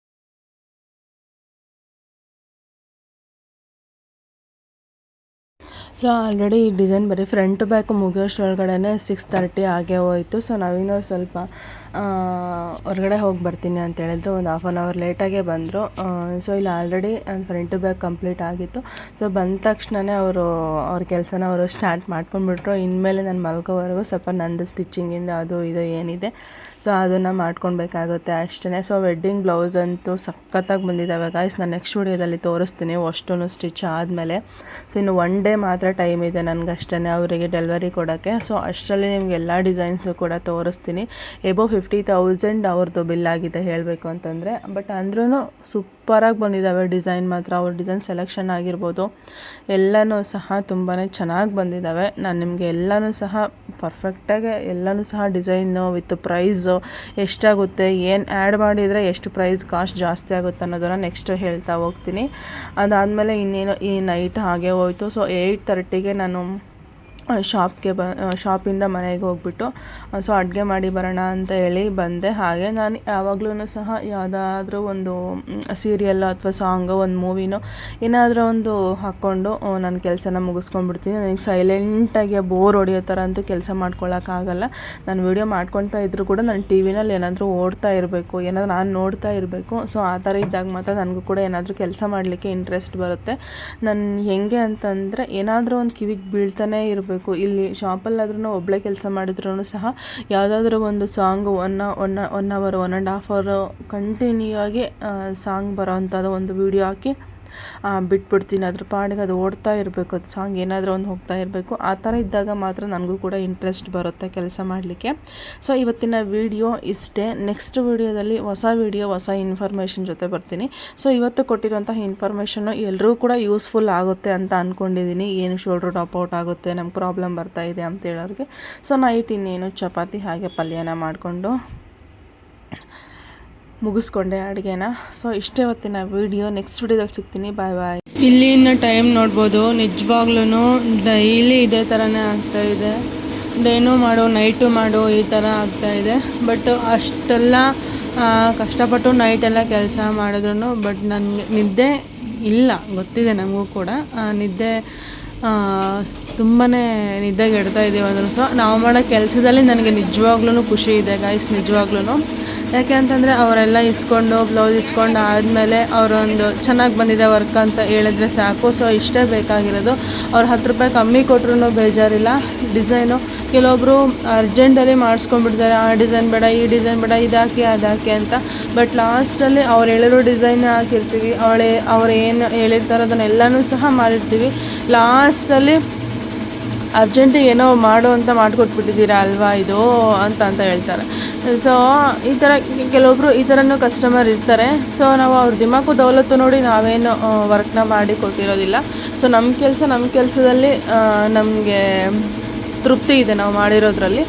ಸೊ ಆಲ್ರೆಡಿ ಈ ಡಿಸೈನ್ ಬರೀ ಫ್ರಂಟ್ ಟು ಬ್ಯಾಕ್ ಮುಗಿಯೋಷ್ಟೊಳಗಡೆ 6:30 ಆಗೇ ಹೋಯಿತು. ಸೊ ನಾವಿನ್ನೂ ಸ್ವಲ್ಪ ಹೊರಗಡೆ ಹೋಗಿ ಬರ್ತೀನಿ ಅಂತ ಹೇಳಿದ್ರು, ಒಂದು 1/2 ಅವರ್ ಲೇಟಾಗೇ ಬಂದರು. ಸೊ ಇಲ್ಲಿ already front to back complete ಆಗಿತ್ತು. ಸೊ ಬಂದ ತಕ್ಷಣವೇ ಅವ್ರ ಕೆಲಸನ ಅವರು ಸ್ಟಾರ್ಟ್ ಮಾಡ್ಕೊಂಡ್ಬಿಟ್ರು. ಇನ್ಮೇಲೆ ನಾನು ಮಲ್ಗೋವರೆಗೂ ಸ್ವಲ್ಪ ನಂದು ಸ್ಟಿಚಿಂಗಿಂದ ಅದು ಇದು ಏನಿದೆ ಸೊ ಅದನ್ನು ಮಾಡ್ಕೊಳ್ಬೇಕಾಗುತ್ತೆ ಅಷ್ಟೇ. ಸೊ ವೆಡ್ಡಿಂಗ್ ಬ್ಲೌಸ್ ಅಂತೂ ಸಖತ್ತಾಗಿ ಬಂದಿದ್ದಾವೆ ಗಾಯ್ಸ್, ನಾನು ನೆಕ್ಸ್ಟ್ ವಿಡಿಯೋದಲ್ಲಿ ತೋರಿಸ್ತೀನಿ ಅಷ್ಟೂ ಸ್ಟಿಚ್ ಆದಮೇಲೆ. ಸೊ ಇನ್ನು 1 ಡೇ ಮಾತ್ರ ಟೈಮ್ ಇದೆ ನನಗಷ್ಟೇ ಅವರಿಗೆ ಡೆಲಿವರಿ ಕೊಡೋಕ್ಕೆ. ಸೊ ಅಷ್ಟರಲ್ಲಿ ನಿಮ್ಗೆ ಎಲ್ಲ ಡಿಸೈನ್ಸು ಕೂಡ ತೋರಿಸ್ತೀನಿ. ಎಬೋ 50,000 ಅವ್ರದ್ದು ಬಿಲ್ ಆಗಿದೆ ಹೇಳಬೇಕು ಅಂತಂದರೆ, ಬಟ್ ಅಂದ್ರೂ ಸೂಪರಾಗಿ ಬಂದಿದ್ದಾವೆ ಡಿಸೈನ್ ಮಾತ್ರ. ಅವ್ರ ಡಿಸೈನ್ ಸೆಲೆಕ್ಷನ್ ಆಗಿರ್ಬೋದು ಎಲ್ಲನೂ ಸಹ ತುಂಬಾ ಚೆನ್ನಾಗಿ ಬಂದಿದ್ದಾವೆ. ನಾನು ನಿಮಗೆ ಎಲ್ಲನೂ ಸಹ ಪರ್ಫೆಕ್ಟಾಗಿ ಎಲ್ಲನೂ ಸಹ ಡಿಸೈನು ವಿತ್ ಪ್ರೈಸು ಎಷ್ಟಾಗುತ್ತೆ, ಏನು ಆ್ಯಡ್ ಮಾಡಿದರೆ ಎಷ್ಟು ಪ್ರೈಸ್ ಕಾಸ್ಟ್ ಜಾಸ್ತಿ ಆಗುತ್ತೆ ಅನ್ನೋದನ್ನು ನೆಕ್ಸ್ಟು ಹೇಳ್ತಾ ಹೋಗ್ತೀನಿ. ಅದಾದಮೇಲೆ ಇನ್ನೇನು ಈ ನೈಟ್ ಹಾಗೆ ಹೋಯಿತು. ಸೊ 8:30ಗೆ ನಾನು ಶಾಪಿಂದ ಮನೆಗೆ ಹೋಗ್ಬಿಟ್ಟು ಸೊ ಅಡುಗೆ ಮಾಡಿ ಬರೋಣ ಅಂತ ಹೇಳಿ ಬಂದೆ. ಹಾಗೆ ನಾನು ಯಾವಾಗಲೂ ಸಹ ಯಾವುದಾದ್ರೂ ಒಂದು ಸೀರಿಯಲ್ ಅಥವಾ ಸಾಂಗು ಒಂದು ಮೂವಿನೋ ಏನಾದರೂ ಒಂದು ಹಾಕ್ಕೊಂಡು ನನ್ನ ಕೆಲಸನ ಮುಗಿಸ್ಕೊಂಡ್ಬಿಡ್ತೀನಿ. ನನಗೆ ಸೈಲೆಂಟಾಗಿ ಬೋರ್ ಹೊಡೆಯೋ ಥರ ಅಂತೂ ಕೆಲಸ ಮಾಡ್ಕೊಳ್ಳೋಕ್ಕಾಗಲ್ಲ. ನಾನು ವೀಡಿಯೋ ಮಾಡ್ಕೊಳ್ತಾ ಇದ್ದರೂ ಕೂಡ ನನ್ನ ಟಿ ವಿನಲ್ಲಿ ಏನಾದರೂ ಓಡ್ತಾ ಇರಬೇಕು, ಏನಾದರೂ ನಾನು ನೋಡ್ತಾ ಇರಬೇಕು. ಸೊ ಆ ಥರ ಇದ್ದಾಗ ಮಾತ್ರ ನನಗೂ ಕೂಡ ಏನಾದರೂ ಕೆಲಸ ಮಾಡಲಿಕ್ಕೆ ಇಂಟ್ರೆಸ್ಟ್ ಬರುತ್ತೆ. ನಾನು ಹೆಂಗೆ ಅಂತಂದರೆ ಏನಾದರೂ ಒಂದು ಕಿವಿಗೆ ಬೀಳ್ತಾನೆ ಇರಬೇಕು. ಇಲ್ಲಿ ಶಾಪಲ್ಲಾದ್ರೂ ಒಬ್ಬಳೇ ಕೆಲಸ ಮಾಡಿದ್ರೂ ಸಹ ಯಾವುದಾದ್ರೂ ಒಂದು ಸಾಂಗ್ 1 ಅವರ್ 1.5 ಅವರ್ ಕಂಟಿನ್ಯೂ ಆಗಿ ಸಾಂಗ್ ಬರೋ ಅಂಥದ್ದು ಒಂದು ವೀಡಿಯೋ ಹಾಕಿ ಬಿಟ್ಬಿಡ್ತೀನಿ. ಅದ್ರ ಪಾಡಿಗೆ ಅದು ಓಡ್ತಾ ಇರಬೇಕು, ಅದು ಸಾಂಗ್ ಏನಾದರೂ ಒಂದು ಹೋಗ್ತಾ ಇರಬೇಕು. ಆ ಥರ ಇದ್ದಾಗ ಮಾತ್ರ ನನಗೂ ಕೂಡ ಇಂಟ್ರೆಸ್ಟ್ ಬರುತ್ತೆ ಕೆಲಸ ಮಾಡಲಿಕ್ಕೆ. ಸೊ ಇವತ್ತಿನ ವಿಡಿಯೋ ಇಷ್ಟೇ. ನೆಕ್ಸ್ಟ್ ವಿಡಿಯೋದಲ್ಲಿ ಹೊಸ ಇನ್ಫಾರ್ಮೇಷನ್ ಜೊತೆ ಬರ್ತೀನಿ. ಸೊ ಇವತ್ತು ಕೊಟ್ಟಿರುವಂತಹ ಇನ್ಫಾರ್ಮೇಷನ್ನು ಎಲ್ಲರೂ ಕೂಡ ಯೂಸ್ಫುಲ್ ಆಗುತ್ತೆ ಅಂತ ಅಂದ್ಕೊಂಡಿದ್ದೀನಿ. ಏನು ಶೋಲ್ಡ್ರ್ ಟಾಪ್ ಔಟ್ ಆಗುತ್ತೆ, ನಮ್ಗೆ ಪ್ರಾಬ್ಲಮ್ ಬರ್ತಾ ಇದೆ ಅಂತ ಹೇಳೋರಿಗೆ. ಸೊ ನೈಟ್ ಇನ್ನೇನು ಚಪಾತಿ ಹಾಗೆ ಪಲ್ಯನ ಮಾಡಿಕೊಂಡು ಮುಗಿಸ್ಕೊಂಡೆ ಅಡುಗೆನ. ಸೊ ಇಷ್ಟೇ ಹೊತ್ತಿನ ವಿಡಿಯೋ. ನೆಕ್ಸ್ಟ್ ವಿಡಿಯೋದಲ್ಲಿ ಸಿಗ್ತೀನಿ. ಬಾಯ್ ಬಾಯ್. ಇಲ್ಲಿನ ಟೈಮ್ ನೋಡ್ಬೋದು, ನಿಜವಾಗ್ಲೂ ಡೈಲಿ ಇದೇ ಥರನೇ ಆಗ್ತಾಯಿದೆ. ಡೇನೂ ಮಾಡು ನೈಟು ಮಾಡು ಈ ಥರ ಆಗ್ತಾಯಿದೆ. ಬಟ್ ಅಷ್ಟೆಲ್ಲ ಕಷ್ಟಪಟ್ಟು ನೈಟೆಲ್ಲ ಕೆಲಸ ಮಾಡಿದ್ರು ಬಟ್ ನನಗೆ ನಿದ್ದೆ ಇಲ್ಲ, ಗೊತ್ತಿದೆ ನಮಗೂ ಕೂಡ. ನಿದ್ದೆ ತುಂಬಾ ನಿದ್ದೆಗೆಡ್ತಾ ಇದ್ದೀವಿ ಅಂದರೂ ಸಹ ನಾವು ಮಾಡೋ ಕೆಲಸದಲ್ಲಿ ನನಗೆ ನಿಜವಾಗ್ಲೂ ಖುಷಿ ಇದೆ ಗಾಯ್ಸ್, ನಿಜವಾಗ್ಲೂ. ಯಾಕೆ ಅಂತಂದರೆ ಅವರೆಲ್ಲ ಬ್ಲೌಸ್ ಇಸ್ಕೊಂಡು ಆದಮೇಲೆ ಅವರೊಂದು ಚೆನ್ನಾಗಿ ಬಂದಿದೆ ವರ್ಕ್ ಅಂತ ಹೇಳಿದ್ರೆ ಸಾಕು. ಸೊ ಇಷ್ಟೇ ಬೇಕಾಗಿರೋದು. ಅವ್ರು 10 ರೂಪಾಯಿ ಕಮ್ಮಿ ಕೊಟ್ಟರು ಬೇಜಾರಿಲ್ಲ. ಡಿಸೈನು ಕೆಲವೊಬ್ಬರು ಅರ್ಜೆಂಟಲ್ಲಿ ಮಾಡಿಸ್ಕೊಂಡ್ಬಿಡ್ತಾರೆ, ಆ ಡಿಸೈನ್ ಬೇಡ ಈ ಡಿಸೈನ್ ಬೇಡ ಇದಾಕಿ ಅದಾಕಿ ಅಂತ. ಬಟ್ ಲಾಸ್ಟಲ್ಲಿ ಅವ್ರು ಹೇಳಿರೋ ಡಿಸೈನ್ ಹಾಕಿರ್ತೀವಿ, ಅವ್ರು ಏನು ಹೇಳಿರ್ತಾರೋ ಅದನ್ನೆಲ್ಲನೂ ಸಹ ಮಾಡಿರ್ತೀವಿ. ಲಾಸ್ಟಲ್ಲಿ ಅರ್ಜೆಂಟಿಗೆ ಏನೋ ಮಾಡು ಅಂತ ಮಾಡಿಕೊಟ್ಬಿಟ್ಟಿದ್ದೀರಾ ಅಲ್ವಾ ಇದು ಅಂತ ಹೇಳ್ತಾರೆ. ಸೊ ಈ ಥರ ಕೆಲವೊಬ್ಬರು ಈ ಥರನೂ ಕಸ್ಟಮರ್ ಇರ್ತಾರೆ. ಸೊ ನಾವು ಅವ್ರ ದಿಮಾಕು ದೌಲತ್ತು ನೋಡಿ ನಾವೇನು ವರ್ಕ್ನ ಮಾಡಿ ಕೊಟ್ಟಿರೋದಿಲ್ಲ. ಸೊ ನಮ್ಮ ಕೆಲಸದಲ್ಲಿ ನಮಗೆ ತೃಪ್ತಿ ಇದೆ ನಾವು ಮಾಡಿರೋದ್ರಲ್ಲಿ.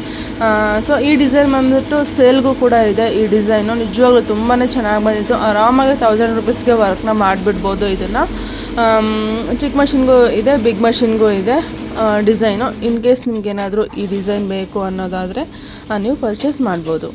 ಸೊ ಈ ಡಿಸೈನ್ ಬಂದ್ಬಿಟ್ಟು ಸೇಲ್ಗೂ ಕೂಡ ಇದೆ. ಈ ಡಿಸೈನು ನಿಜವಾಗ್ಲೂ ತುಂಬಾ ಚೆನ್ನಾಗಿ ಬಂದಿತ್ತು. ಆರಾಮಾಗಿ 1000 ರೂಪೀಸ್ಗೆ ವರ್ಕ್ನ ಮಾಡಿಬಿಡ್ಬೋದು. ಇದನ್ನು ಚಿಕ್ಕ ಮಷಿನ್ಗೂ ಇದೆ, ಬಿಗ್ ಮಷಿನ್ಗೂ ಇದೆ ಡಿಸೈನು. ಇನ್ ಕೇಸ್ ನಿಮ್ಗೇನಾದರೂ ಈ ಡಿಸೈನ್ ಬೇಕು ಅನ್ನೋದಾದರೆ ನೀವು ಪರ್ಚೇಸ್ ಮಾಡ್ಬೋದು.